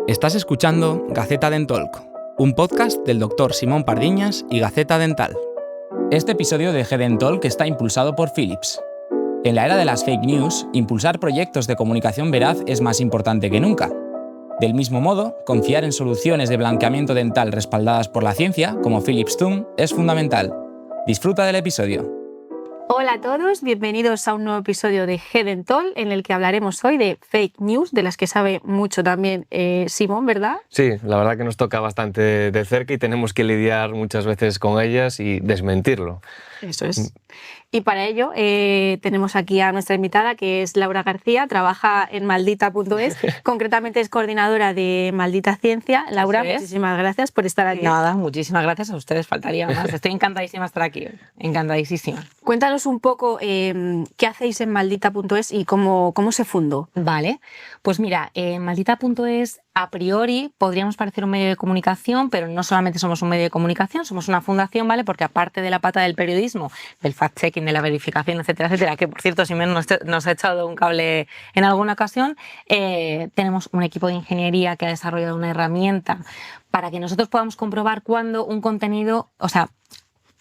Estás escuchando Gaceta Dentalk, un podcast del Dr. Simón Pardiñas y Gaceta Dental. Este episodio de GDentalk está impulsado por Philips. En la era de las fake news, impulsar proyectos de comunicación veraz es más importante que nunca. Del mismo modo, confiar en soluciones de blanqueamiento dental respaldadas por la ciencia, como Philips Zoom, es fundamental. Disfruta del episodio. Hola a todos, bienvenidos a un nuevo episodio de GDentalk en el que hablaremos hoy de fake news, de las que sabe mucho también Simón, ¿verdad? Sí, la verdad que nos toca bastante de cerca y tenemos que lidiar muchas veces con ellas y desmentirlo. Eso es. Y para ello tenemos aquí a nuestra invitada, que es Laura García, trabaja en maldita.es, concretamente es coordinadora de Maldita Ciencia. Laura, muchísimas gracias por estar aquí. Nada, muchísimas gracias a ustedes, faltaría más. Estoy encantadísima de estar aquí, encantadísima. Cuéntanos un poco qué hacéis en Maldita.es y cómo se fundó. Vale, pues mira, Maldita.es a priori podríamos parecer un medio de comunicación, pero no solamente somos un medio de comunicación, somos una fundación, ¿vale? Porque aparte de la pata del periodismo, del fact-checking, de la verificación, etcétera, etcétera, que por cierto Simón nos ha echado un cable en alguna ocasión, tenemos un equipo de ingeniería que ha desarrollado una herramienta para que nosotros podamos comprobar cuándo un contenido, o sea,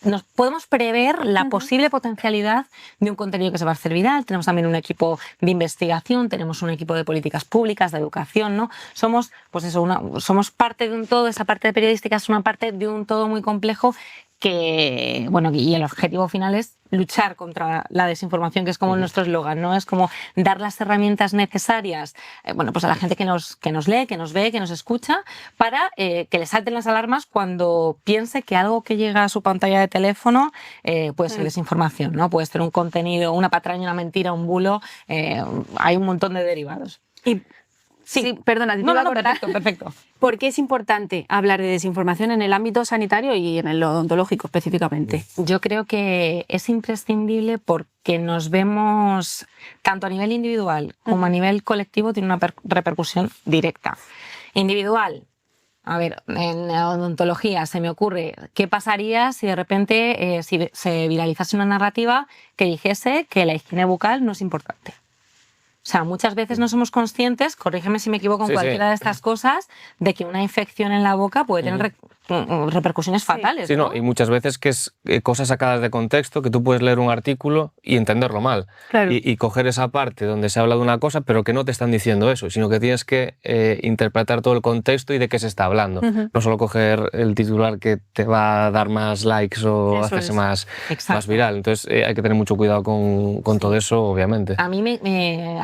nos podemos prever la posible potencialidad de un contenido que se va a hacer viral. Tenemos también un equipo de investigación, tenemos un equipo de políticas públicas, de educación, ¿no? Somos, pues eso, somos parte de un todo. Esa parte de periodística es una parte de un todo muy complejo que, bueno, y el objetivo final es luchar contra la desinformación, que es como nuestro eslogan, ¿no? Es como dar las herramientas necesarias, bueno, pues a la gente que nos lee, que nos ve, que nos escucha, para que le salten las alarmas cuando piense que algo que llega a su pantalla de teléfono puede ser desinformación, ¿no? Puede ser un contenido, una patraña, una mentira, un bulo, hay un montón de derivados. Sí, perdona, perfecto. ¿Por qué es importante hablar de desinformación en el ámbito sanitario y en el odontológico específicamente? Yo creo que es imprescindible porque nos vemos, tanto a nivel individual como a nivel colectivo, tiene una repercusión directa. Individual. A ver, en la odontología se me ocurre, ¿qué pasaría si de repente si se viralizase una narrativa que dijese que la higiene bucal no es importante? O sea, muchas veces no somos conscientes, corrígeme si me equivoco en cualquiera de estas cosas, de que una infección en la boca puede tener repercusiones fatales. Sí, ¿no? Y muchas veces que es cosas sacadas de contexto, que tú puedes leer un artículo y entenderlo mal. Claro. Y coger esa parte donde se habla de una cosa, pero que no te están diciendo eso, sino que tienes que interpretar todo el contexto y de qué se está hablando. No solo coger el titular que te va a dar más likes o hacerse más viral. Entonces hay que tener mucho cuidado con todo eso, obviamente. A mí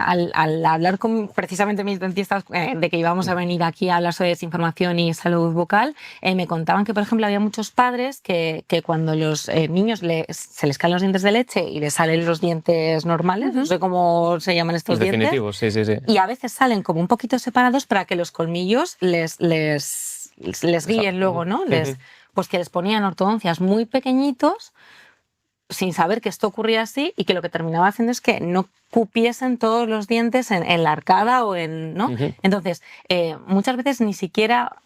al hablar con precisamente mis dentistas de que íbamos a venir aquí a hablar sobre desinformación y salud bucal, me contaban que, por ejemplo, había muchos padres que cuando los niños se les caen los dientes de leche y les salen los dientes normales, no sé cómo se llaman estos dientes. Definitivos, sí. Y a veces salen como un poquito separados para que los colmillos les guíen luego, ¿no? Pues que les ponían ortodoncias muy pequeñitos sin saber que esto ocurría así y que lo que terminaba haciendo es que no cupiesen todos los dientes en la arcada o en, ¿no? Entonces, muchas veces ni siquiera,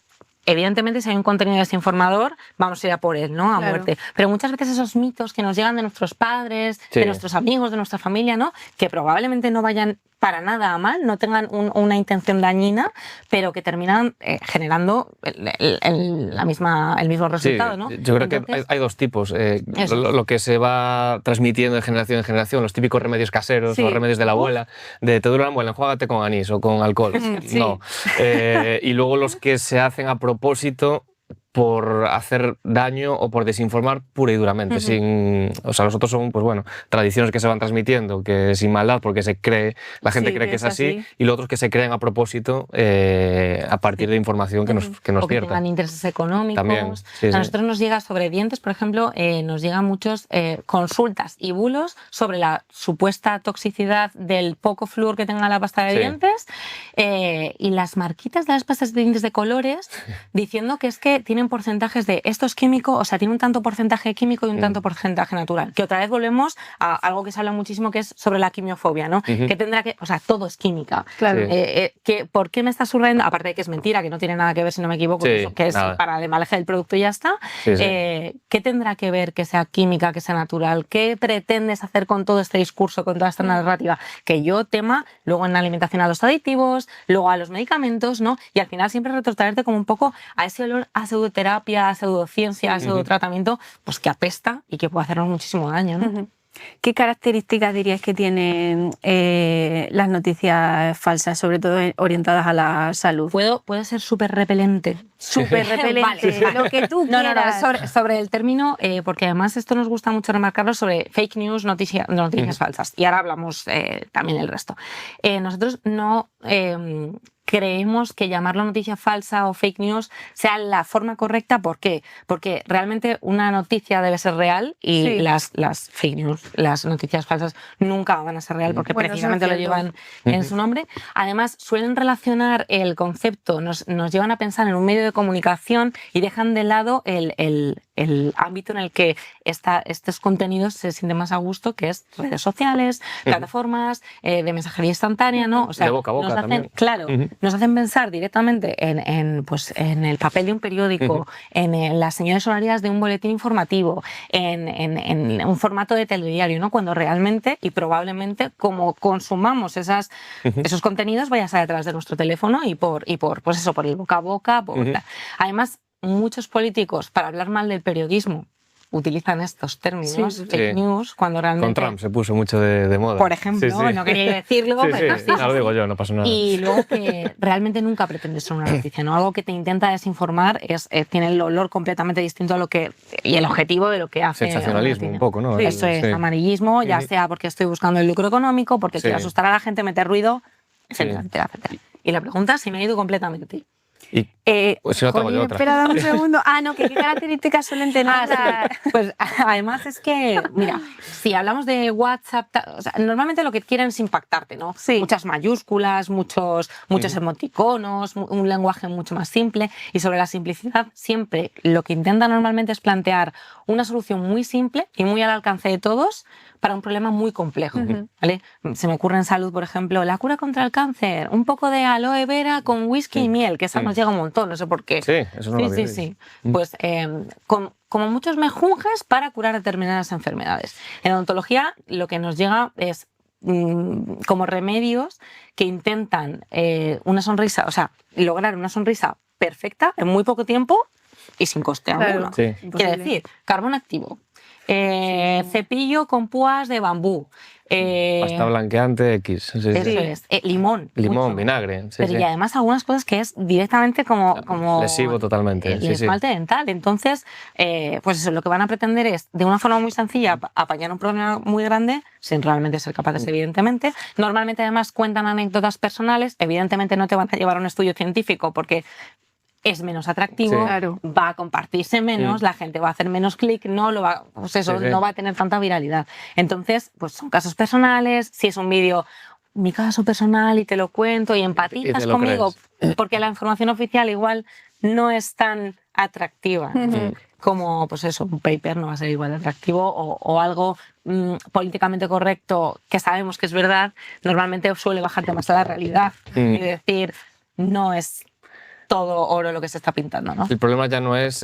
evidentemente si hay un contenido desinformador, vamos a ir a por él, ¿no? A muerte. Pero muchas veces esos mitos que nos llegan de nuestros padres, de nuestros amigos, de nuestra familia, ¿no? Que probablemente no vayan para nada a mal, no tengan una intención dañina, pero que terminan generando el mismo resultado, ¿no? Yo creo que hay dos tipos. Lo que se va transmitiendo de generación en generación, los típicos remedios caseros o remedios de la abuela, de te dura la muela, enjuágate con anís o con alcohol. No. Y luego los que se hacen a propósito por hacer daño o por desinformar pura y duramente. O sea, los otros son, pues bueno, tradiciones que se van transmitiendo, que sin maldad, porque la gente cree que es así, y los otros que se creen a propósito a partir de información que no es cierta. O que tengan intereses económicos. También, a nosotros nos llega sobre dientes, por ejemplo, nos llegan muchos consultas y bulos sobre la supuesta toxicidad del poco flúor que tenga la pasta de dientes y las marquitas de las pastas de dientes de colores diciendo que es que tiene tienen porcentajes de esto es químico, o sea, tiene un tanto porcentaje químico y un tanto porcentaje natural. Que otra vez volvemos a algo que se habla muchísimo, que es sobre la quimiofobia, ¿no? Que tendrá que, o sea, todo es química. Claro. ¿Por qué me estás subrayando? Aparte de que es mentira, que no tiene nada que ver, si no me equivoco, que es para el embalaje del producto y ya está. ¿Qué tendrá que ver que sea química, que sea natural? ¿Qué pretendes hacer con todo este discurso, con toda esta narrativa? Que yo tema luego en la alimentación a los aditivos, luego a los medicamentos, ¿no? Y al final siempre retrotraerte como un poco a ese olor a pseudoterapia, a pseudociencia, a pseudotratamiento, pues que apesta y que puede hacernos muchísimo daño, ¿no? ¿Qué características dirías que tienen las noticias falsas, sobre todo orientadas a la salud? Puede ser súper repelente. Súper repelente, vale. Lo que tú quieras. Sobre el término, porque además esto nos gusta mucho remarcarlo, sobre fake news, noticias falsas. Y ahora hablamos también del resto. Nosotros no creemos que llamarlo noticia falsa o fake news sea la forma correcta. ¿Por qué? Porque realmente una noticia debe ser real y las fake news, las noticias falsas, nunca van a ser real porque precisamente lo llevan en su nombre. Además, suelen relacionar el concepto, nos llevan a pensar en un medio de comunicación y dejan de lado el ámbito en el que estos contenidos se sienten más a gusto, que es redes sociales, plataformas de mensajería instantánea, ¿no? O sea, de boca a boca también. Claro, nos hacen pensar directamente en el papel de un periódico, en las señales horarias de un boletín informativo, en un formato de telediario, ¿no? Cuando realmente y probablemente como consumamos esos contenidos vaya a ser a través de nuestro teléfono y por el boca a boca. Además, muchos políticos, para hablar mal del periodismo, utilizan estos términos, fake news, cuando realmente... Con Trump se puso mucho de moda. Por ejemplo, no quería decirlo, pero sí. No lo digo yo, no pasa nada. Y luego que realmente nunca pretende ser una noticia, ¿no? Algo que te intenta desinformar tiene el olor completamente distinto a lo que... y el objetivo de lo que hace. Sensacionalismo un poco, ¿no? Eso es, amarillismo, ya sea porque estoy buscando el lucro económico, porque quiero asustar a la gente, meter ruido, etcétera, etcétera. Y la pregunta si me he ido completamente. Pues si no tengo yo otra. Espera, dame un segundo. ¿Qué características suelen tener? Pues además es que, mira, si hablamos de WhatsApp, o sea, normalmente lo que quieren es impactarte, ¿no? Sí. Muchas mayúsculas, muchos emoticonos, un lenguaje mucho más simple. Y sobre la simplicidad, siempre lo que intentan normalmente es plantear una solución muy simple y muy al alcance de todos para un problema muy complejo, ¿vale? Se me ocurre en salud, por ejemplo, la cura contra el cáncer, un poco de aloe vera con whisky y miel, que esa nos llega un montón, no sé por qué. Sí, eso no lo había visto. Pues como muchos mejunjes para curar determinadas enfermedades. En odontología lo que nos llega es como remedios que intentan una sonrisa, o sea, lograr una sonrisa perfecta en muy poco tiempo y sin coste alguno. Sí. Quiere decir, carbón activo, cepillo con púas de bambú, pasta blanqueante X. Eso es. Limón. Limón, vinagre. Y además algunas cosas que es directamente como lesivo totalmente. El esmalte dental. Entonces, pues eso, lo que van a pretender es, de una forma muy sencilla, apañar un problema muy grande, sin realmente ser capaces, evidentemente. Normalmente, además, cuentan anécdotas personales. Evidentemente no te van a llevar a un estudio científico porque es menos atractivo, va a compartirse menos, la gente va a hacer menos clic, no va a tener tanta viralidad. Entonces, pues son casos personales, si es un vídeo, mi caso personal y te lo cuento y empatizas conmigo, porque la información oficial igual no es tan atractiva. Como, pues eso, un paper no va a ser igual de atractivo o algo políticamente correcto que sabemos que es verdad, normalmente suele bajarte más a la realidad y decir, no es todo oro lo que se está pintando, ¿no? El problema ya no es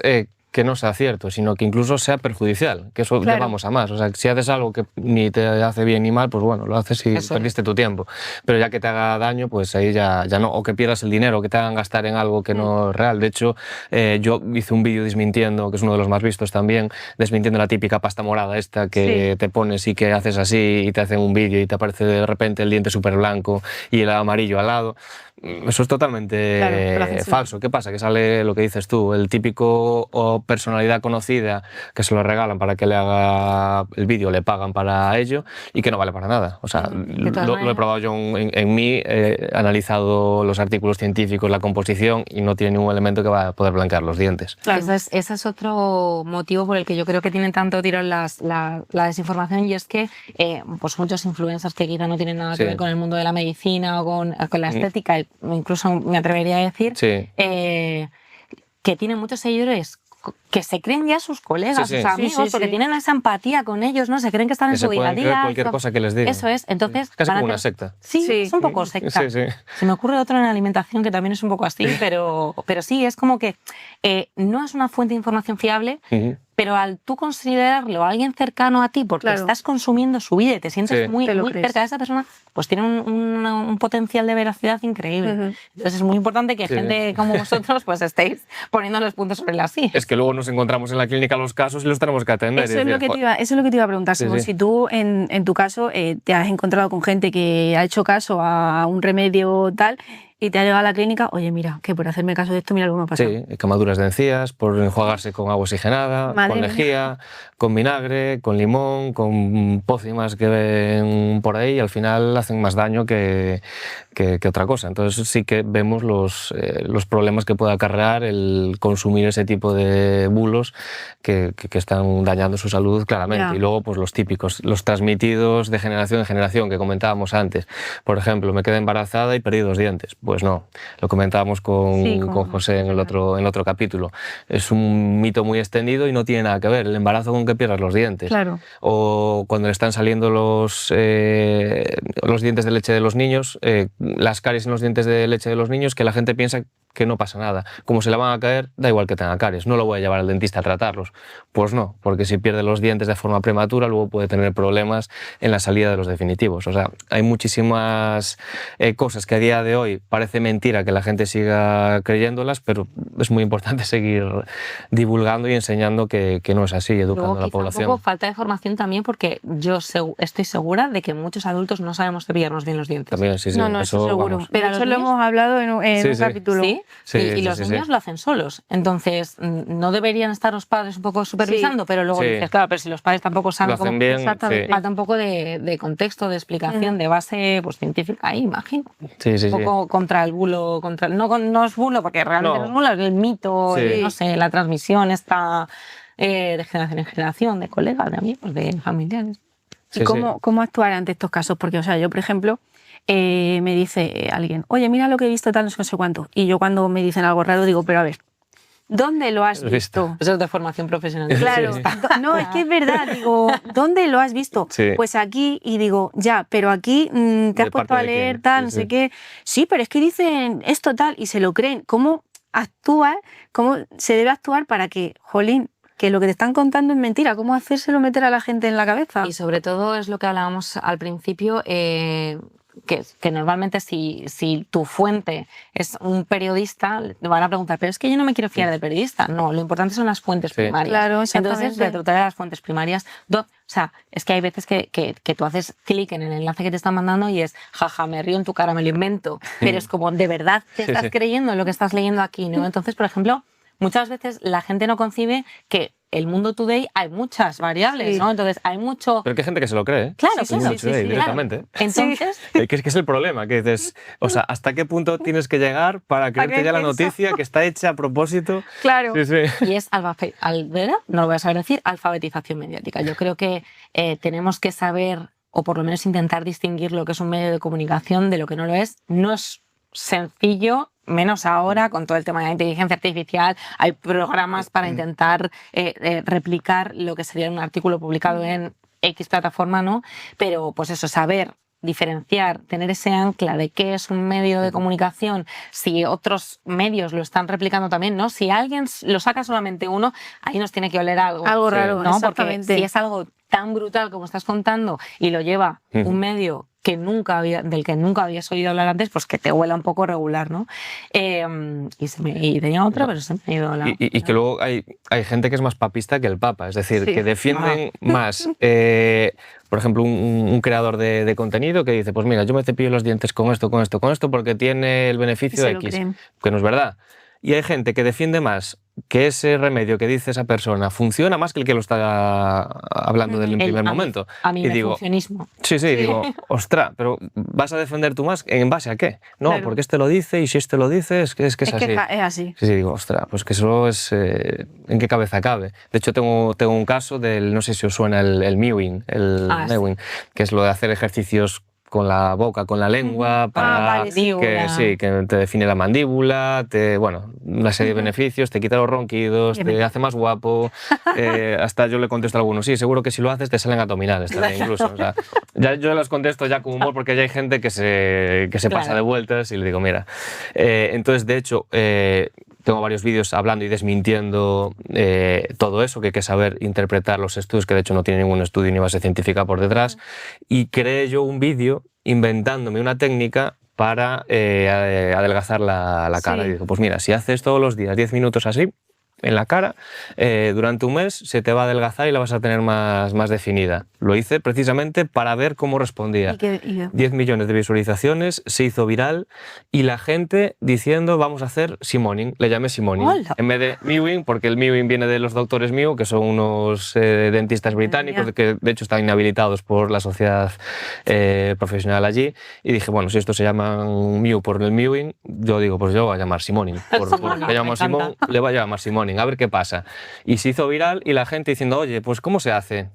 que no sea cierto, sino que incluso sea perjudicial, que eso llevamos a más. O sea, si haces algo que ni te hace bien ni mal, pues bueno, lo haces y perdiste tu tiempo. Pero ya que te haga daño, pues ahí ya no. O que pierdas el dinero, que te hagan gastar en algo que no es real. De hecho, yo hice un vídeo desmintiendo, que es uno de los más vistos también, desmintiendo la típica pasta morada esta que te pones y que haces así y te hacen un vídeo y te aparece de repente el diente súper blanco y el amarillo al lado. Eso es totalmente falso. ¿Qué pasa? Que sale lo que dices tú, el típico o personalidad conocida que se lo regalan para que le haga el vídeo, le pagan para ello y que no vale para nada. O sea, lo he probado yo en mí, he analizado los artículos científicos, la composición y no tiene ningún elemento que va a poder blanquear los dientes. Claro. Ese es otro motivo por el que yo creo que tienen tanto tiro en la desinformación, y es que pues muchos influencers que quizá no tienen nada que ver con el mundo de la medicina o con la estética, incluso me atrevería a decir, que tiene muchos seguidores que se creen ya sus colegas, sus amigos, porque tienen esa empatía con ellos, ¿no? Se creen que están en su día a día. Cualquier cosa que les diga. Eso es, entonces... Casi como una secta. Sí, es un poco secta. Se me ocurre otro en alimentación que también es un poco así, pero sí, es como que no es una fuente de información fiable, pero al tú considerarlo a alguien cercano a ti, porque estás consumiendo su vida y te sientes muy cerca de esa persona, pues tiene un potencial de veracidad increíble. Entonces es muy importante que gente como vosotros pues estéis poniendo los puntos sobre las sillas. Es que luego nos encontramos en la clínica los casos y los tenemos que atender. Eso es lo que te iba a preguntar, Simón. Si tú en tu caso te has encontrado con gente que ha hecho caso a un remedio tal y te ha llegado a la clínica, oye, mira, que por hacerme caso de esto, mira lo que me ha pasado. Sí, quemaduras de encías, por enjuagarse con agua oxigenada, con lejía, con vinagre, con limón, con pócimas que ven por ahí y al final hacen más daño que otra cosa. Entonces sí que vemos los problemas que puede acarrear el consumir ese tipo de bulos que están dañando su salud claramente. Y luego pues los típicos, los transmitidos de generación en generación que comentábamos antes. Por ejemplo, me quedé embarazada y perdí 2 dientes. Pues no, lo comentábamos con José en el otro capítulo. Es un mito muy extendido y no tiene nada que ver el embarazo con que pierdas los dientes. Claro. O cuando le están saliendo los dientes de leche de los niños, las caries en los dientes de leche de los niños, que la gente piensa que no pasa nada. Como se le van a caer, da igual que tenga caries, no lo voy a llevar al dentista a tratarlos. Pues no, porque si pierde los dientes de forma prematura, luego puede tener problemas en la salida de los definitivos. O sea, hay muchísimas cosas que a día de hoy parece mentira que la gente siga creyéndolas, pero es muy importante seguir divulgando y enseñando que no es así, educando a la población. Un poco falta de formación también, porque yo estoy segura de que muchos adultos no sabemos cepillarnos bien los dientes. También, sí, No, eso seguro. Vamos. Pero eso lo hemos hablado en un capítulo. Y los niños lo hacen solos. Entonces, no deberían estar los padres un poco supervisando, pero luego dices, claro, pero si los padres tampoco saben cómo... Bien, falta un poco de contexto, de explicación, de base pues, científica ahí, imagino. Un poco contra el bulo, no es bulo, porque realmente no es bulo, es el mito, no sé, la transmisión está de generación en generación, de colegas, de amigos, de familiares. ¿Y cómo actuar ante estos casos? Porque, o sea, yo, por ejemplo, me dice alguien, oye, mira lo que he visto, tal, no sé cuánto. Y yo cuando me dicen algo raro digo, pero a ver, ¿dónde lo has visto? Eso es de formación profesional. Claro, no, es que es verdad, digo, ¿dónde lo has visto? Pues aquí, y digo, ya, pero aquí te has puesto a leer tal, no sé qué. Sí, pero es que dicen esto tal, y se lo creen. ¿Cómo actúa, cómo se debe actuar para que, jolín, que lo que te están contando es mentira? ¿Cómo hacérselo meter a la gente en la cabeza? Y sobre todo es lo que hablábamos al principio, que normalmente si tu fuente es un periodista, te van a preguntar, pero es que yo no me quiero fiar del periodista. No, lo importante son las fuentes primarias. Claro, entonces, retrotraer a las fuentes primarias. O sea, es que hay veces que tú haces clic en el enlace que te están mandando y es, jaja, me río en tu cara, me lo invento. Pero es como, ¿de verdad te estás creyendo en lo que estás leyendo aquí? ¿No? Entonces, por ejemplo, muchas veces la gente no concibe que el Mundo Today hay muchas variables, ¿no? Entonces hay mucho... Pero que hay gente que se lo cree, ¿eh? Claro, sí, directamente. Claro. Entonces... Que es el problema, que dices, o sea, ¿hasta qué punto tienes que llegar para creerte ya la noticia que está hecha a propósito? Claro. Y es, no lo voy a saber decir, alfabetización mediática. Yo creo que tenemos que saber, o por lo menos intentar distinguir lo que es un medio de comunicación de lo que no lo es. No es sencillo, menos ahora con todo el tema de la inteligencia artificial. Hay programas para intentar replicar lo que sería un artículo publicado en X plataforma, ¿no? Pero pues eso, saber diferenciar, tener ese ancla de qué es un medio de comunicación, si otros medios lo están replicando también, ¿no? Si alguien lo saca solamente uno, ahí nos tiene que oler algo. Algo raro, ¿no? exactamente. Porque si es algo tan brutal como estás contando y lo lleva un medio del que nunca habías oído hablar antes, pues que te huela un poco regular, ¿no? Y tenía otra, pero se me ha ido la... Y que luego hay gente que es más papista que el Papa, es decir, que defienden más, por ejemplo, un creador de contenido que dice, pues mira, yo me cepillo los dientes con esto, porque tiene el beneficio de X, que no es verdad. Y hay gente que defiende más que ese remedio que dice esa persona funciona más que el que lo está hablando del primer momento. A mí y digo, funcionismo. Sí, digo, ostras, pero ¿vas a defender tú más? ¿En base a qué? No, porque este lo dice y si este lo dice es que es así. Es así. Sí, digo, ostras, pues que eso es... ¿en qué cabeza cabe? De hecho, tengo un caso del, no sé si os suena el mewing, que es lo de hacer ejercicios con la boca, con la lengua, para vale, sí. que te define la mandíbula, bueno, una serie de beneficios, te quita los ronquidos, te hace más guapo. Hasta yo le contesto a algunos, sí, seguro que si lo haces te salen abdominales también, incluso. O sea, yo les contesto ya con humor porque ya hay gente que se pasa de vueltas y le digo, mira. Entonces, de hecho, tengo varios vídeos hablando y desmintiendo todo eso, que hay que saber interpretar los estudios, que de hecho no tiene ningún estudio ni base científica por detrás. Y creé yo un vídeo inventándome una técnica para adelgazar la cara. Y digo, pues mira, si haces todos los días 10 minutos así, en la cara, durante un mes se te va a adelgazar y la vas a tener más definida. Lo hice precisamente para ver cómo respondía. 10 millones de visualizaciones, se hizo viral y la gente diciendo vamos a hacer Simoning. Le llamé Simoning. ¡Hola! En vez de Mewing, porque el Mewing viene de los doctores Mew, que son unos dentistas británicos que de hecho están inhabilitados por la sociedad profesional allí. Y dije, bueno, si esto se llama Mew por el Mewing, yo digo, pues yo voy a llamar Simoning. Le llamo Simón, le voy a llamar Simoning. A ver qué pasa. Y se hizo viral y la gente diciendo, oye, pues ¿cómo se hace?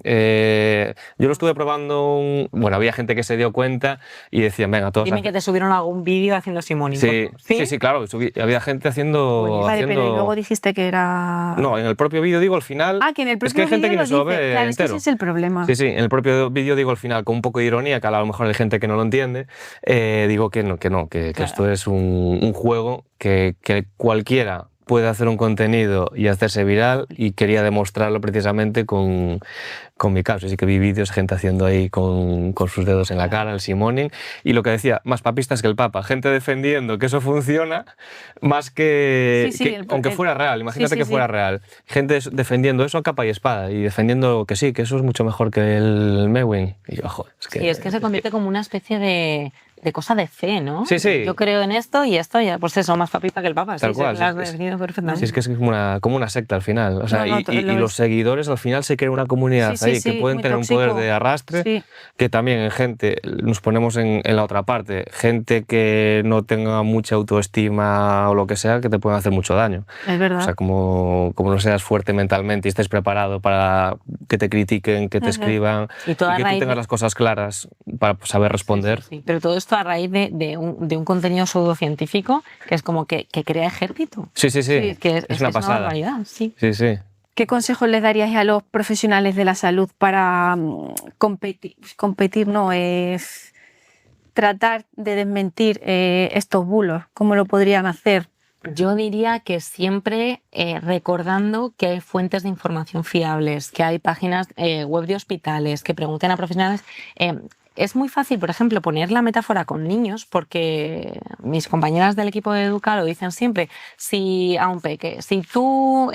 Yo lo estuve probando, bueno, había gente que se dio cuenta y decían, venga, todos... Dime que te subieron algún vídeo haciendo Simoning. Sí, claro, había gente haciendo... Vale, pero y luego dijiste que era... No, en el propio vídeo digo al final... que en el propio es que hay gente que no se lo ve claro, entero. Es que ese es el problema. Sí, en el propio vídeo digo al final, con un poco de ironía, que a lo mejor hay gente que no lo entiende, digo que claro. Esto es un juego que cualquiera puede hacer un contenido y hacerse viral, y quería demostrarlo precisamente con mi caso. Así que vi vídeos, gente haciendo ahí con sus dedos en la cara, el Simoning, y lo que decía, más papistas que el Papa, gente defendiendo que eso funciona, más que aunque fuera real, imagínate que fuera real, gente defendiendo eso a capa y espada, y defendiendo que sí, que eso es mucho mejor que el Mewing. Y yo, joder, es que se convierte como una especie de cosa de fe, ¿no? Sí. Yo creo en esto y esto ya, pues eso, más papista que el Papa. Tal cual. Lo has definido perfectamente. Sí, es que es como una secta al final. O sea, y los seguidores al final se crea una comunidad ahí que pueden tener un poder de arrastre, que también en gente, nos ponemos en la otra parte, gente que no tenga mucha autoestima o lo que sea, que te pueden hacer mucho daño. Es verdad. O sea, como no seas fuerte mentalmente y estés preparado para que te critiquen, que te escriban, y que tú tengas las cosas claras para saber responder. Sí. Pero todo esto a raíz de un contenido pseudocientífico que es como que crea ejército. Sí. Que es una pasada. Una barbaridad, sí. ¿Qué consejos les daríais a los profesionales de la salud para competir? No, es tratar de desmentir estos bulos. ¿Cómo lo podrían hacer? Yo diría que siempre recordando que hay fuentes de información fiables, que hay páginas web de hospitales, que pregunten a profesionales. Es muy fácil, por ejemplo, poner la metáfora con niños, porque mis compañeras del equipo de Educa lo dicen siempre. Si a un peque, si tú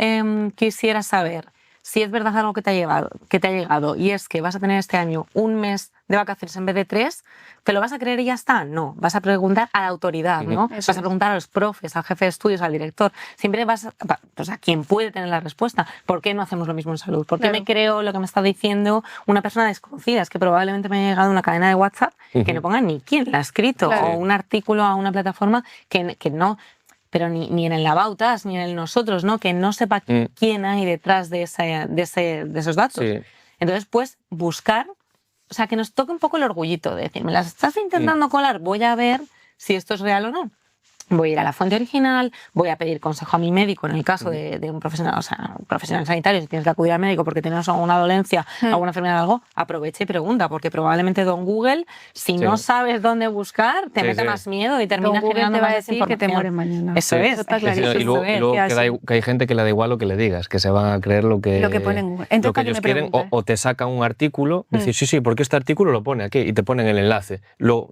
quisieras saber si es verdad algo que te ha llegado y es que vas a tener este año un mes de vacaciones en vez de 3, ¿te lo vas a creer y ya está? No, vas a preguntar a la autoridad, ¿no? Vas a preguntar a los profes, al jefe de estudios, al director. Siempre vas a quien puede tener la respuesta. ¿Por qué no hacemos lo mismo en salud? ¿Por qué me creo lo que me está diciendo una persona desconocida? Es que probablemente me haya llegado una cadena de WhatsApp que no ponga ni quién la ha escrito, o un artículo a una plataforma que no... pero ni en el Abautas, ni en el Nosotros, ¿no? Que no sepa quién hay detrás de esos datos. Sí. Entonces, pues, buscar, o sea, que nos toque un poco el orgullito de decir, me las estás intentando colar, voy a ver si esto es real o no. Voy a ir a la fuente original, voy a pedir consejo a mi médico en el caso de un profesional, o sea, un profesional sanitario. Si tienes que acudir al médico porque tienes alguna dolencia, alguna enfermedad o algo, aprovecha y pregunta, porque probablemente Don Google, si no sabes dónde buscar, te mete más miedo y termina generando más desinformación. Que te mueres mañana. Eso es. Está clarísimo. Y luego que hay gente que le da igual lo que le digas, que se van a creer lo que ponen en Google. Entonces, lo que ellos quieren, o te sacan un artículo, decir, sí, porque este artículo lo pone aquí, y te ponen el enlace. Yo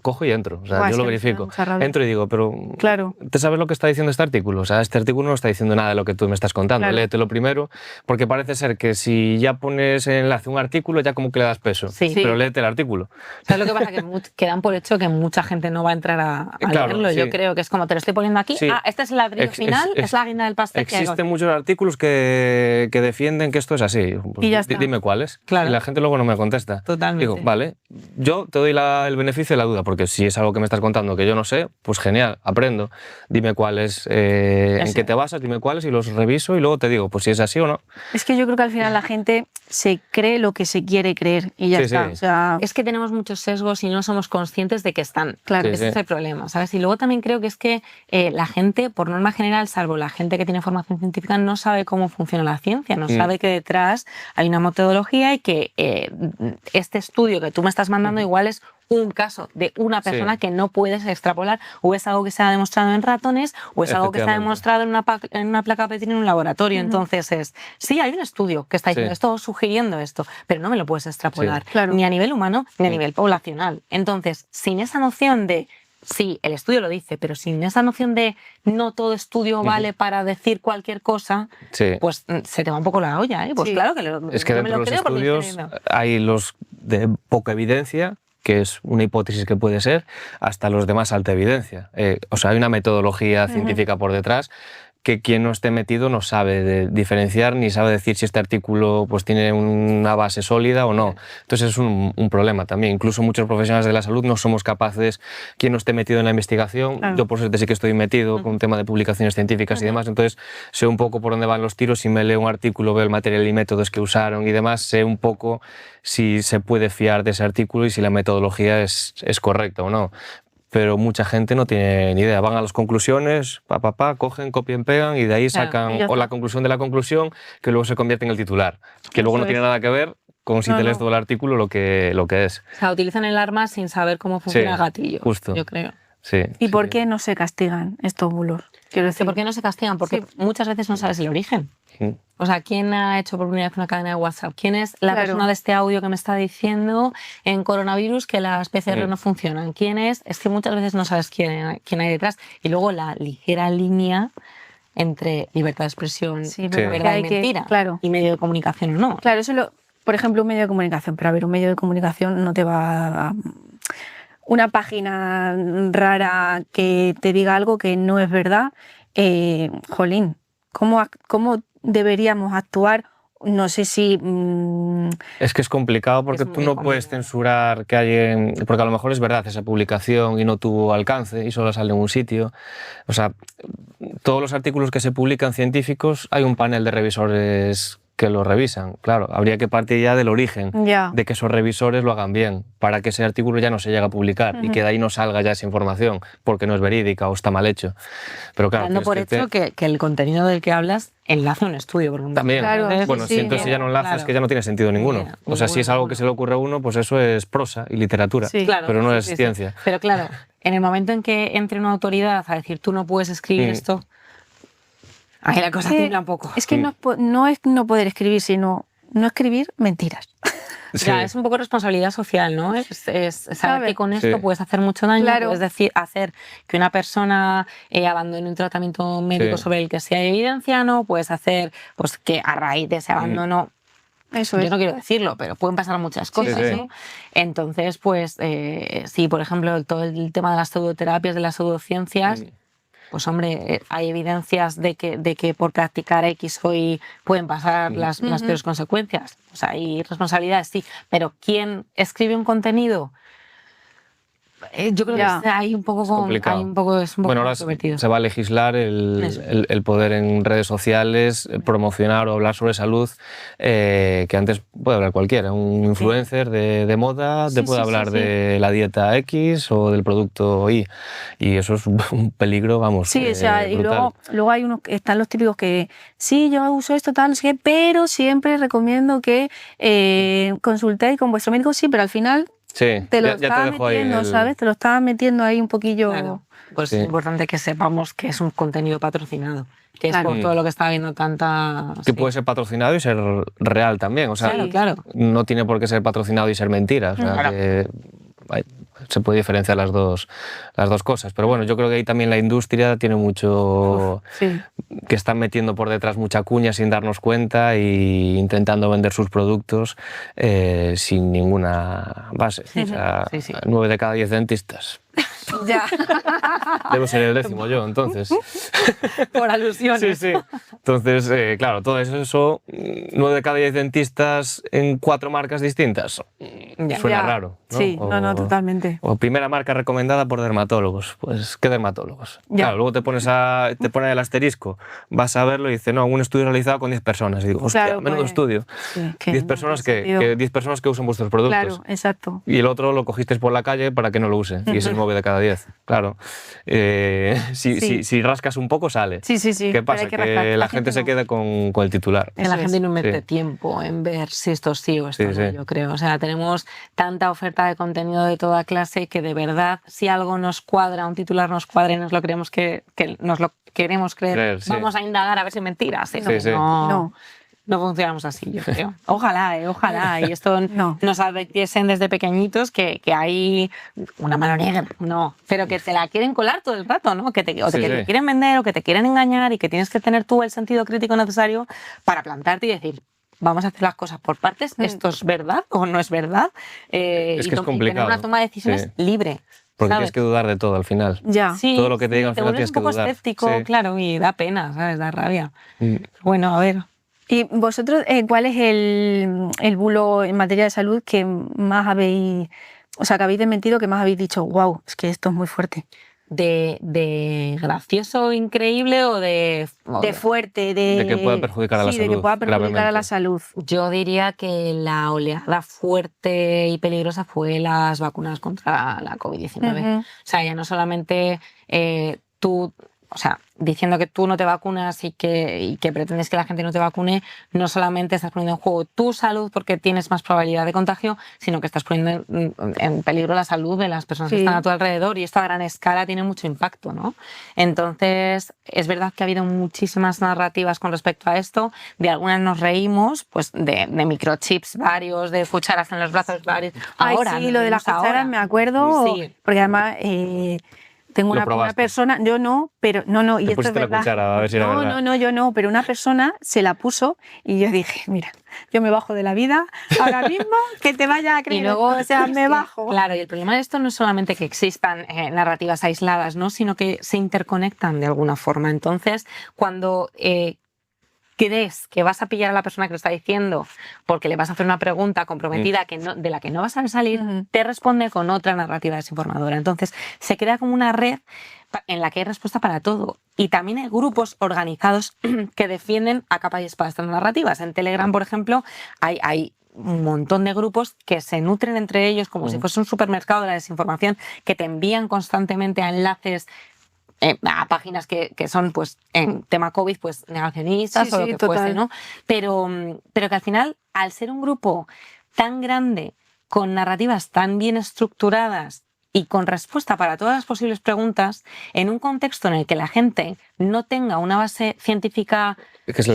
cojo y entro, o sea, yo lo verifico. Entro y digo, pero... Claro. ¿Te sabes lo que está diciendo este artículo? O sea, este artículo no está diciendo nada de lo que tú me estás contando. Claro. Léetelo primero, porque parece ser que si ya pones en enlace un artículo, ya como que le das peso. Sí. Pero léete el artículo. ¿Sabes lo que pasa? Que dan por hecho que mucha gente no va a entrar a leerlo. Sí. Yo creo que es como, te lo estoy poniendo aquí. Este es el ladrillo final, es la guinda del pastel. Existen muchos artículos que defienden que esto es así. Pues y ya está. Dime cuáles. Claro. Y la gente luego no me contesta. Totalmente. Digo, vale, yo te doy el beneficio de la duda, porque si es algo que me estás contando que yo no sé, pues genial. aprendo, dime cuáles, en qué te basas, dime cuáles y los reviso y luego te digo, pues si es así o no. Es que yo creo que al final la gente se cree lo que se quiere creer y ya está. Sí. O sea, es que tenemos muchos sesgos y no somos conscientes de que están. Claro. Ese es el problema, ¿sabes? Y luego también creo que es que la gente, por norma general, salvo la gente que tiene formación científica, no sabe cómo funciona la ciencia, no sabe que detrás hay una metodología y que este estudio que tú me estás mandando igual es un caso de una persona que no puedes extrapolar, o es algo que se ha demostrado en ratones o es algo que se ha demostrado en una placa Petri en un laboratorio. Entonces sí, hay un estudio que está diciendo esto, sugiriendo esto, pero no me lo puedes extrapolar ni a nivel humano ni a nivel poblacional. Entonces, sin esa noción de sí, el estudio lo dice, pero sin esa noción de no todo estudio vale para decir cualquier cosa, pues se te va un poco la olla, ¿eh? Pues claro que es que dentro de los estudios hay los de poca evidencia, que es una hipótesis que puede ser, hasta los de más alta evidencia. O sea, hay una metodología científica por detrás que quien no esté metido no sabe diferenciar ni sabe decir si este artículo pues tiene una base sólida o no. Entonces es un problema también. Incluso muchos profesionales de la salud no somos capaces, quien no esté metido en la investigación, yo por suerte sí que estoy metido con un tema de publicaciones científicas y demás, entonces sé un poco por dónde van los tiros, si me leo un artículo, veo el material y métodos que usaron y demás, sé un poco si se puede fiar de ese artículo y si la metodología es correcta o no. Pero mucha gente no tiene ni idea. Van a las conclusiones, cogen, copian, pegan y de ahí sacan o la conclusión de la conclusión que luego se convierte en el titular, que luego no tiene nada que ver con si te lees todo el artículo lo que es. O sea, utilizan el arma sin saber cómo funciona el gatillo, justo. Yo creo. Sí, ¿Y por qué no se castigan estos bulos? Quiero decir, ¿por qué no se castigan? Porque muchas veces no sabes el origen. O sea, ¿quién ha hecho por primera vez una cadena de WhatsApp? ¿Quién es la persona de este audio que me está diciendo en coronavirus que las PCR no funcionan? ¿Quién es? Es que muchas veces no sabes quién hay detrás. Y luego la ligera línea entre libertad de expresión, verdad y mentira, y medio de comunicación o no. Claro, eso por ejemplo, un medio de comunicación. Pero a ver, un medio de comunicación no te va a... Una página rara que te diga algo que no es verdad, jolín, ¿cómo deberíamos actuar? No sé si... Es que es complicado porque tú no puedes censurar que alguien... Porque a lo mejor es verdad esa publicación y no tuvo alcance y solo sale en un sitio. O sea, todos los artículos que se publican científicos hay un panel de revisores que lo revisan. Claro, habría que partir ya del origen, de que esos revisores lo hagan bien, para que ese artículo ya no se llegue a publicar y que de ahí no salga ya esa información, porque no es verídica o está mal hecho. Pero claro, dando por hecho que el contenido del que hablas enlaza un estudio. Por también, bueno, si entonces ya no enlaza es que ya no tiene sentido ninguno. O sea, si es algo que se le ocurre a uno, pues eso es prosa y literatura, pero no es ciencia. Pero claro, en el momento en que entre una autoridad a decir tú no puedes escribir esto, ahí la cosa tiembla un poco. Es que no es no poder escribir, sino no escribir mentiras. Ya, es un poco responsabilidad social, ¿no? Es saber que con esto puedes hacer mucho daño, puedes hacer que una persona abandone un tratamiento médico sobre el que sí hay evidencia, ¿no? Puedes hacer pues, que a raíz de ese abandono... Yo no quiero decirlo, pero pueden pasar muchas cosas, ¿no? Entonces, pues, sí, por ejemplo, todo el tema de las pseudoterapias, de las pseudociencias... Pues hombre, hay evidencias de que por practicar X o Y pueden pasar las peores consecuencias. O sea, hay responsabilidades, sí. Pero ¿quién escribe un contenido? Yo creo que hay un poco bueno, ahora se va a legislar el poder en redes sociales promocionar o hablar sobre salud, que antes puede hablar cualquiera, un influencer de moda te puede hablar de la dieta X o del producto Y, y eso es un peligro, vamos. Sí, o sea, y luego hay unos, están los típicos que sí, yo uso esto, tal, no sé qué, pero siempre recomiendo que consultéis con vuestro médico, sí, pero al final te lo estaba metiendo, ¿sabes? Te lo estaba metiendo ahí un poquillo. Claro. Pues es importante que sepamos que es un contenido patrocinado, que es por todo lo que está habiendo tanta... Que puede ser patrocinado y ser real también, o sea, no tiene por qué ser patrocinado y ser mentira, o sea, que se puede diferenciar las dos cosas, pero bueno, yo creo que ahí también la industria tiene mucho... que están metiendo por detrás mucha cuña sin darnos cuenta e intentando vender sus productos sin ninguna base. O sea, 9 de cada 10 dentistas. Ya. Debo ser el 10º yo, entonces. Por alusiones. Sí. Entonces, claro, todo eso, 9 de cada 10 dentistas en 4 marcas distintas, suena raro, ¿no? Sí, no, totalmente. O primera marca recomendada por dermatólogos. Pues, ¿qué dermatólogos? Claro, luego te pone el asterisco, vas a verlo y dice, no, un estudio realizado con 10 personas. Y digo, hostia, claro, menudo estudio. Sí, 10 personas que 10 personas que usan vuestros productos. Claro, exacto. Y el otro lo cogisteis por la calle para que no lo use. Y es el 9 de cada 10. Claro. Si rascas un poco, sale. Sí. ¿Qué pasa? Que la gente se queda con el titular. Que la gente no mete tiempo en ver si esto sí o esto no, yo creo. O sea, tenemos tanta oferta de contenido de toda clase que de verdad, si algo nos cuadra, un titular nos cuadra y nos lo creemos que nos lo queremos creer, vamos a indagar a ver si es mentira. No funcionamos así, yo creo. Ojalá. Y esto nos advirtiesen desde pequeñitos que hay una mano negra, pero que te la quieren colar todo el rato, ¿no? Que te quieren vender o que te quieren engañar y que tienes que tener tú el sentido crítico necesario para plantarte y decir, vamos a hacer las cosas por partes, ¿esto es verdad o no es verdad? Es que es complicado. Y tener una toma de decisiones libre. Porque tienes que dudar de todo al final. Todo lo que te digan al final tienes que dudar. Te vuelves un poco escéptico, claro, y da pena, ¿sabes? Da rabia. Bueno, a ver. ¿Y vosotros cuál es el bulo en materia de salud que más habéis, que habéis desmentido, que más habéis dicho, wow, es que esto es muy fuerte? ¿De gracioso, increíble o de fuerte? De que pueda perjudicar a la salud. Sí, de que pueda perjudicar a la salud. Yo diría que la oleada fuerte y peligrosa fue las vacunas contra la COVID-19. O sea, ya no solamente tú... O sea, diciendo que tú no te vacunas y que pretendes que la gente no te vacune, no solamente estás poniendo en juego tu salud porque tienes más probabilidad de contagio, sino que estás poniendo en peligro la salud de las personas que están a tu alrededor, y esto a gran escala tiene mucho impacto, ¿no? Entonces, es verdad que ha habido muchísimas narrativas con respecto a esto. De algunas nos reímos, pues de microchips varios, de cucharas en los brazos varios. Ahora, lo de las cucharas me acuerdo, porque además... tengo una persona, yo no, pero no, y esto es verdad. La cuchara, a ver si era verdad. No, yo no, pero una persona se la puso y yo dije, mira, yo me bajo de la vida ahora mismo, que te vaya a creer. Y luego, me bajo. Claro, y el problema de esto no es solamente que existan narrativas aisladas, ¿no? Sino que se interconectan de alguna forma. Entonces, cuando crees que vas a pillar a la persona que lo está diciendo porque le vas a hacer una pregunta comprometida de la que no vas a salir, te responde con otra narrativa desinformadora. Entonces se crea como una red en la que hay respuesta para todo. Y también hay grupos organizados que defienden a capa y espada estas narrativas. En Telegram, por ejemplo, hay un montón de grupos que se nutren entre ellos como si fuese un supermercado de la desinformación, que te envían constantemente a enlaces a páginas que son, pues, en tema COVID, pues, negacionistas o lo que fuese, ¿no? Pero que al final, al ser un grupo tan grande, con narrativas tan bien estructuradas y con respuesta para todas las posibles preguntas, en un contexto en el que la gente no tenga una base científica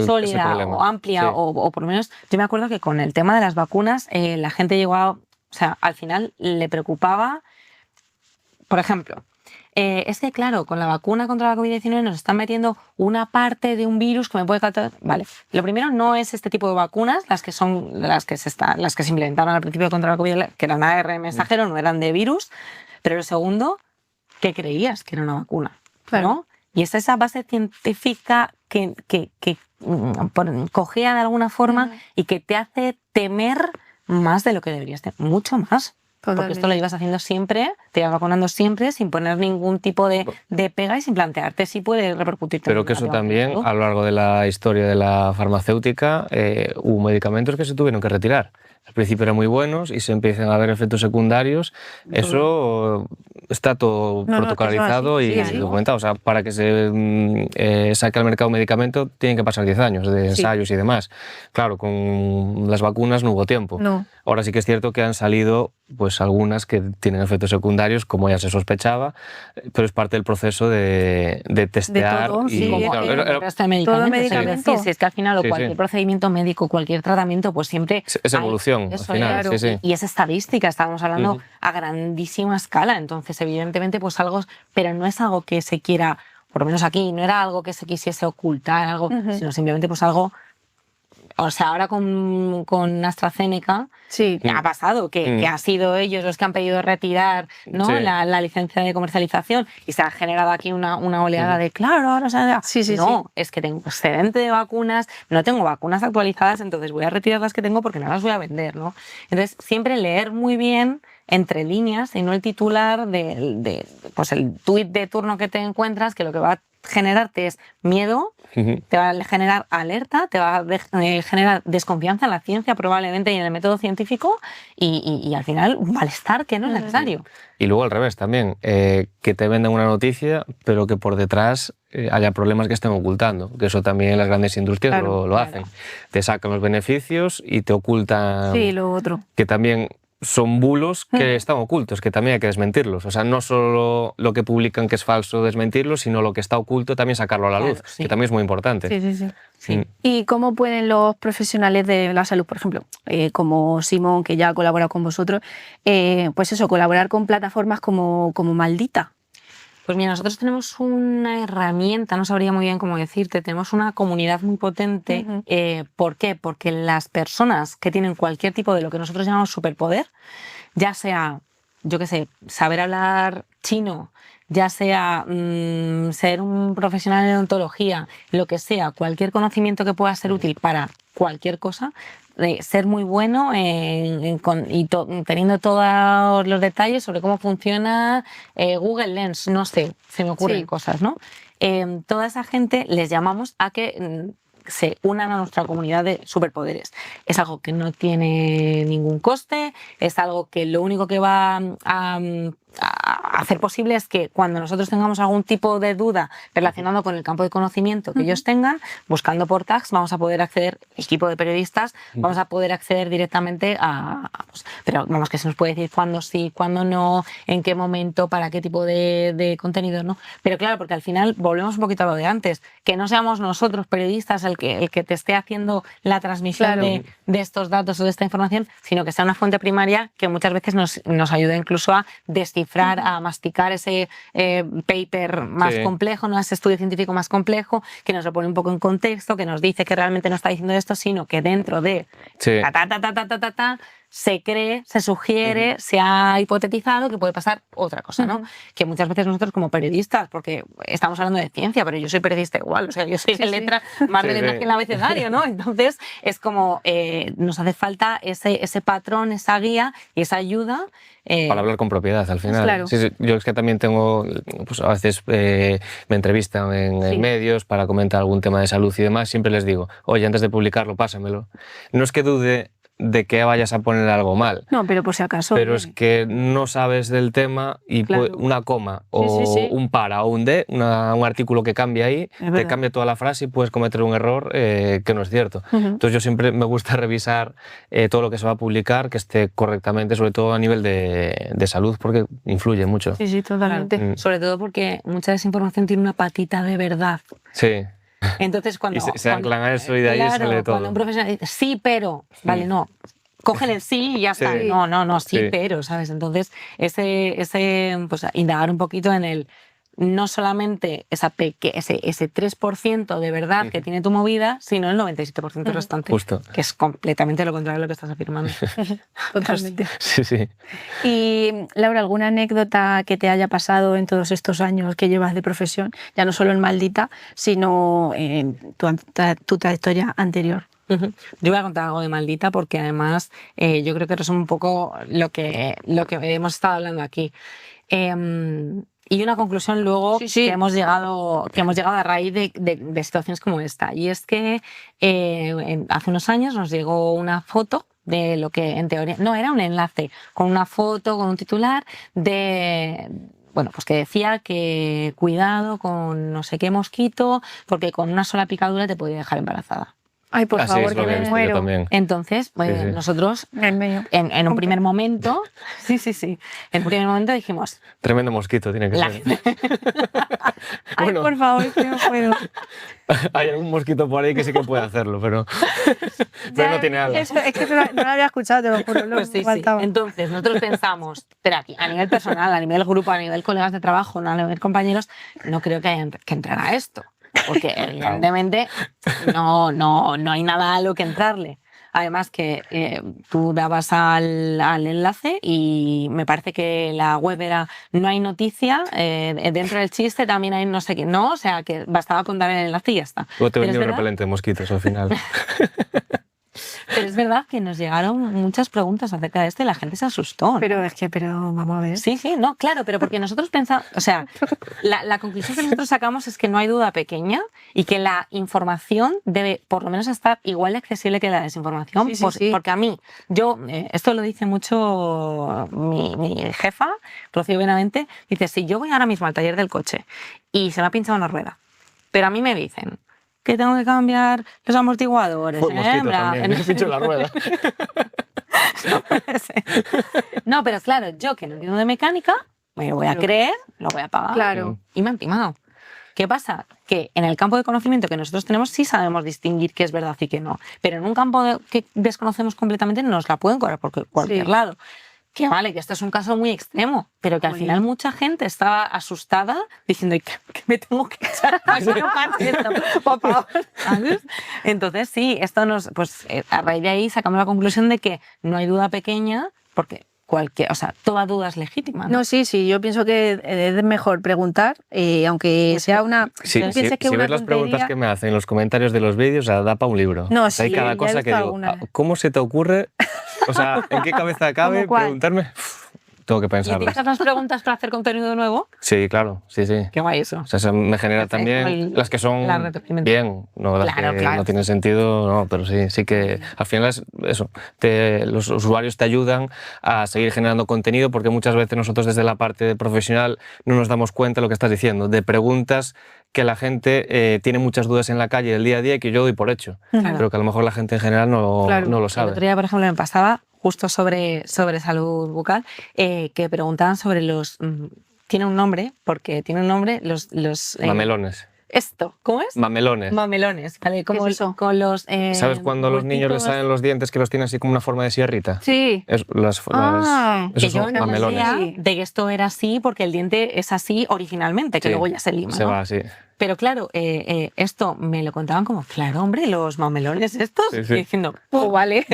sólida o amplia, o por lo menos, yo me acuerdo que con el tema de las vacunas, la gente llegó a... O sea, al final le preocupaba, por ejemplo... es que, claro, con la vacuna contra la COVID-19 nos están metiendo una parte de un virus que me puede causar... Vale, lo primero no es este tipo de vacunas, las que se implementaron al principio contra la COVID, que eran ARN mensajero, no eran de virus. Pero lo segundo, ¿qué creías que era una vacuna? Claro. ¿No? Y es esa base científica que cogea de alguna forma y que te hace temer más de lo que deberías temer, mucho más. Totalmente. Porque esto lo ibas haciendo siempre, te ibas vacunando siempre, sin poner ningún tipo de pega y sin plantearte si puede repercutir. Pero que eso también, a lo largo de la historia de la farmacéutica, hubo medicamentos que se tuvieron que retirar. Al principio eran muy buenos y se empiezan a ver efectos secundarios. Eso está todo protocolizado y documentado. O sea, para que se saque al mercado un medicamento tienen que pasar 10 años de ensayos y demás. Claro, con las vacunas no hubo tiempo. No. Ahora sí que es cierto que han salido pues algunas que tienen efectos secundarios, como ya se sospechaba, pero es parte del proceso de testear. De todo, y, como claro, todo medicamento. Sí, es que al final cualquier procedimiento médico, cualquier tratamiento, pues siempre... Es evolución, al final. Claro. Y es estadística, estábamos hablando a grandísima escala. Entonces, evidentemente, pues algo... Pero no es algo que se quiera, por lo menos aquí, no era algo que se quisiese ocultar, algo, sino simplemente pues algo o sea, ahora con AstraZeneca Sí. ha pasado que ha sido ellos los que han pedido retirar, ¿no? la licencia de comercialización y se ha generado aquí una oleada de claro, ahora no, es que tengo excedente de vacunas, no tengo vacunas actualizadas, entonces voy a retirar las que tengo porque no las voy a vender, ¿no? Entonces, siempre leer muy bien entre líneas y no el titular pues el tuit de turno que te encuentras, que lo que va a generarte es miedo, te va a generar alerta, te va a generar desconfianza en la ciencia probablemente y en el método científico y al final un malestar que no es necesario. Y luego al revés también, que te vendan una noticia pero que por detrás haya problemas que estén ocultando, que eso también las grandes industrias lo hacen. Te sacan los beneficios y te ocultan lo otro. Que también son bulos que están ocultos, que también hay que desmentirlos. O sea, no solo lo que publican que es falso desmentirlo, sino lo que está oculto también sacarlo a la luz, que también es muy importante. Sí. ¿Y cómo pueden los profesionales de la salud, por ejemplo, como Simón, que ya ha colaborado con vosotros, pues eso, colaborar con plataformas como Maldita? Pues mira, nosotros tenemos una herramienta, no sabría muy bien cómo decirte, tenemos una comunidad muy potente. ¿Por qué? Porque las personas que tienen cualquier tipo de lo que nosotros llamamos superpoder, ya sea, yo qué sé, saber hablar chino, ya sea ser un profesional en odontología, lo que sea, cualquier conocimiento que pueda ser útil para cualquier cosa, de ser muy bueno teniendo todos los detalles sobre cómo funciona Google Lens, no sé, se me ocurren cosas, ¿no? Toda esa gente les llamamos a que se unan a nuestra comunidad de superpoderes. Es algo que no tiene ningún coste, es algo que lo único que va a hacer posible es que cuando nosotros tengamos algún tipo de duda relacionado con el campo de conocimiento que ellos tengan, buscando por tags vamos a poder acceder, equipo de periodistas, vamos a poder acceder directamente pues, pero vamos, que se nos puede decir cuándo sí, cuándo no, en qué momento, para qué tipo de contenido, ¿no? Pero claro, porque al final volvemos un poquito a lo de antes, que no seamos nosotros periodistas el que te esté haciendo la transmisión de estos datos o de esta información, sino que sea una fuente primaria que muchas veces nos ayuda incluso a descifrar, a masticar ese paper más complejo, ¿no? Ese estudio científico más complejo, que nos lo pone un poco en contexto, que nos dice que realmente no está diciendo esto, sino que dentro de se cree, se sugiere, se ha hipotetizado que puede pasar otra cosa, ¿no? Que muchas veces nosotros como periodistas, porque estamos hablando de ciencia, pero yo soy periodista igual, o sea, yo soy de letras, más de letras que el abecedario, ¿no? Entonces es como nos hace falta ese patrón, esa guía y esa ayuda. Para hablar con propiedad al final. Claro. Sí, yo es que también tengo, pues a veces me entrevistan en medios para comentar algún tema de salud y demás, siempre les digo, oye, antes de publicarlo, pásamelo. No es que dude de que vayas a poner algo mal. No, pero por si acaso. Pero es que no sabes del tema y una coma o un para o un de, un artículo que cambia ahí, te cambia toda la frase y puedes cometer un error que no es cierto. Entonces yo siempre me gusta revisar todo lo que se va a publicar, que esté correctamente, sobre todo a nivel de salud, porque influye mucho. Sí, totalmente. Sobre todo porque mucha desinformación tiene una patita de verdad. Sí. Entonces cuando se anclan a eso y de ahí sale todo. Cuando un profesional dice sí, pero, vale, no, coge el sí y ya está. No, sí, pero, ¿sabes? Entonces pues indagar un poquito en el no solamente ese 3% de verdad que tiene tu movida, sino el 97% restante. Justo. Que es completamente lo contrario de lo que estás afirmando. Totalmente. Sí. Y Laura, ¿alguna anécdota que te haya pasado en todos estos años que llevas de profesión, ya no solo en Maldita, sino en tu trayectoria anterior? Yo voy a contar algo de Maldita porque además yo creo que resume un poco lo que hemos estado hablando aquí. Y una conclusión luego que hemos llegado a raíz de situaciones como esta. Y es que hace unos años nos llegó una foto de lo que en teoría... No, era un enlace con una foto, con un titular pues que decía que cuidado con no sé qué mosquito porque con una sola picadura te podía dejar embarazada. Ay, por favor, que me muero. Entonces, nosotros en un primer momento, en un primer momento dijimos... Tremendo mosquito tiene que ser. Ay, por favor, que no puedo. Hay algún mosquito por ahí que sí que puede hacerlo, pero no tiene alas. Es que no lo había escuchado, te lo juro. Pues sí. Entonces, nosotros pensamos, pero aquí, a nivel personal, a nivel grupo, a nivel colegas de trabajo, a nivel compañeros, no creo que haya que entrar a esto. porque evidentemente no hay nada a lo que entrarle. Además que tú dabas al enlace y me parece que la web era no hay noticia, dentro del chiste también hay no sé qué, no, o sea que bastaba con dar el enlace y ya está. Luego te vendí un repelente de mosquitos al final. Pero es verdad que nos llegaron muchas preguntas acerca de esto y la gente se asustó. Pero vamos a ver. Sí, no, claro, pero porque nosotros pensamos, o sea, la conclusión que nosotros sacamos es que no hay duda pequeña y que la información debe por lo menos estar igual de accesible que la desinformación. Sí. Porque a mí, esto lo dice mucho mi jefa, Rocío Benavente, dice, si yo voy ahora mismo al taller del coche y se me ha pinchado una rueda, pero a mí me dicen que tengo que cambiar los amortiguadores. Me pincho la rueda. No, pero claro, yo que no entiendo de mecánica, me lo voy a creer, lo voy a pagar. Claro. Y me han timado. ¿Qué pasa? Que en el campo de conocimiento que nosotros tenemos sí sabemos distinguir qué es verdad y qué no. Pero en un campo que desconocemos completamente nos la pueden cobrar por cualquier lado. Que vale, que esto es un caso muy extremo, pero que al final mucha gente estaba asustada diciendo que me tengo que echar aquí un partido, por favor. Entonces sí, esto a raíz de ahí sacamos la conclusión de que no hay duda pequeña, porque toda duda es legítima. No, sí, yo pienso que es mejor preguntar, aunque sea una... Si ves las preguntas que me hacen en los comentarios de los vídeos, da para un libro. No, sí, hay cada cosa que digo, ¿cómo se te ocurre? O sea, ¿en qué cabeza cabe preguntarme? Tengo que pensarlo. ¿Y tienes las preguntas para hacer contenido nuevo? Sí, claro, sí. Qué guay eso. O sea, eso me genera también las que son bien, no las que no tienen sentido, no, pero sí que al final es eso, los usuarios te ayudan a seguir generando contenido porque muchas veces nosotros desde la parte profesional no nos damos cuenta de lo que estás diciendo, de preguntas que la gente tiene muchas dudas en la calle del día a día y que yo doy por hecho, pero que a lo mejor la gente en general no lo sabe. El otro día, por ejemplo, me pasaba justo sobre salud bucal, que preguntaban sobre los... tiene un nombre, porque tiene un nombre los mamelones. Esto, ¿cómo es? Mamelones. Mamelones, ¿vale? Como ¿qué es eso? Con los... ¿Sabes cuando a los niños les salen los dientes que los tienen así como una forma de sierrita? Sí. Esos son mamelones. De que esto era así porque el diente es así originalmente, que luego ya se lima, se va así. Pero claro, esto me lo contaban como, claro, hombre, los mamelones estos, y diciendo, vale,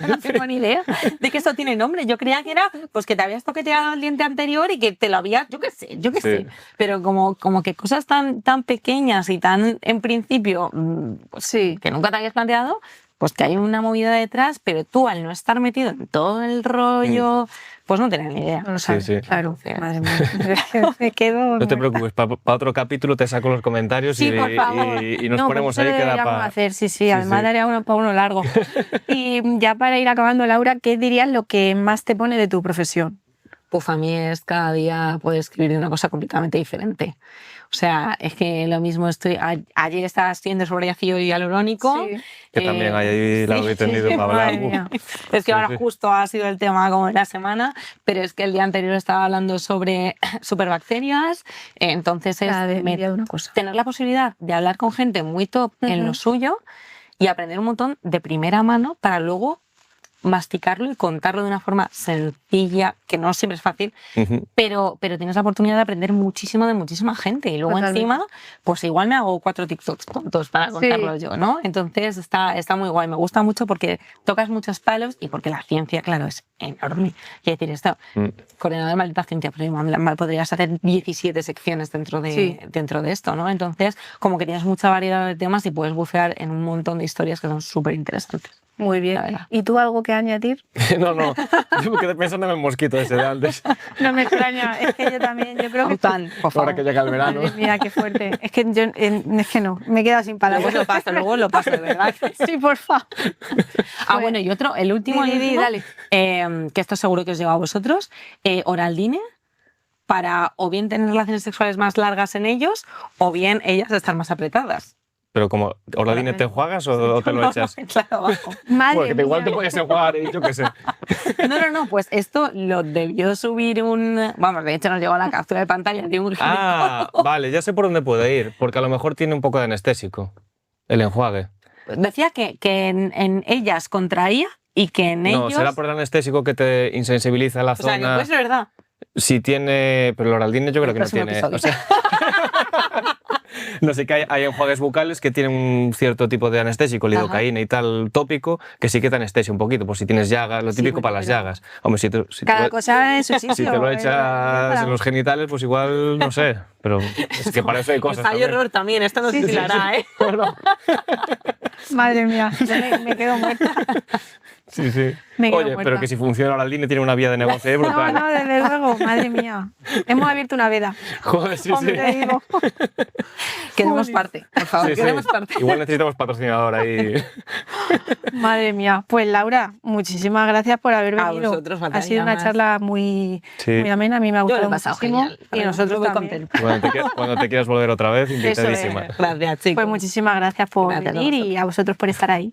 no tengo ni idea de que esto tiene nombre. Yo creía que era, pues que te habías toqueteado el diente anterior y que te lo habías, yo qué sé. Pero como que cosas tan pequeñas y tan, en principio, que nunca te habías planteado, pues que hay una movida detrás, pero tú al no estar metido en todo el rollo, pues no tenés ni idea. No lo sabes. Claro, madre mía. Me quedo... No te preocupes, para otro capítulo te saco los comentarios y nos ponemos ahí que da para... hacer, además daría uno para uno largo. Y ya para ir acabando, Laura, ¿qué dirías lo que más te pone de tu profesión? Pues a mí es cada día poder escribir de una cosa completamente diferente. O sea, es que lo mismo ayer estaba escribiendo sobre ácido hialurónico. Sí. Que también hay ahí largo y tendido para hablar. Es que ahora justo ha sido el tema como de la semana, pero es que el día anterior estaba hablando sobre superbacterias. Entonces es tener la posibilidad de hablar con gente muy top en lo suyo y aprender un montón de primera mano para luego masticarlo y contarlo de una forma sencilla, que no siempre es fácil, pero tienes la oportunidad de aprender muchísimo de muchísima gente y luego encima, pues igual me hago 4 TikToks tontos para contarlo yo, ¿no? Entonces está muy guay, me gusta mucho porque tocas muchos palos y porque la ciencia, claro, es enorme. Quiero decir, esto, coordinador de maldita ciencia, pero podrías hacer 17 secciones dentro de esto, ¿no? Entonces, como que tienes mucha variedad de temas y puedes bucear en un montón de historias que son súper interesantes. Muy bien. ¿Y tú algo que añadir? No, yo me quedé pensando en el mosquito ese de antes. No me extraña, es que yo también, yo creo que... Ahora que llega el verano. Madre mía, qué fuerte. Es que no, me he quedado sin palabras. Luego lo paso, de verdad. Sí, por favor. Bueno, y otro, el último, dale. Que esto seguro que os llega a vosotros, Oraldine, para o bien tener relaciones sexuales más largas en ellos, o bien ellas estar más apretadas. Pero como, ¿Oraldine te enjuagas o te lo echas? Claro, abajo. Porque igual te puedes enjuagar, yo qué sé. No, pues esto lo debió subir Vamos, de hecho nos llegó a la captura de pantalla de un ginecólogo. Vale, ya sé por dónde puede ir, porque a lo mejor tiene un poco de anestésico, el enjuague. Decía que en ellas contraía y que en ellos... No, será por el anestésico que te insensibiliza la zona. O sea, que puede ser verdad. Si tiene... Pero el Oraldine yo creo que no tiene... No sé, que hay enjuagues bucales que tienen un cierto tipo de anestésico, lidocaína y tal, tópico, que sí que te anestesia un poquito, por si tienes llagas, lo típico para las llagas. Hombre, cada cosa en su sitio. Si te lo echas en los genitales, pues igual, no sé, pero es que para eso hay cosas. Hay horror también, esto no se hará, ¿eh? Madre mía, me quedo muerta. Sí, sí. Oye, pero que si funciona la línea tiene una vía de negocio brutal. No, desde luego, madre mía. Hemos abierto una veda. Joder, sí, Hombre, te digo. Queremos parte, por favor, queremos parte. Igual necesitamos patrocinador ahí. Madre mía. Pues Laura, muchísimas gracias por haber A venido. vosotros, ha sido una charla muy amena, a mí me ha Yo lo gustado he pasado muchísimo. genial. Y nosotros muy también. contenta. Cuando te quieras volver otra vez, invitadísima. Eso es. Gracias, chicos. Pues muchísimas gracias por Gracias a venir y vosotros. a vosotros por estar ahí.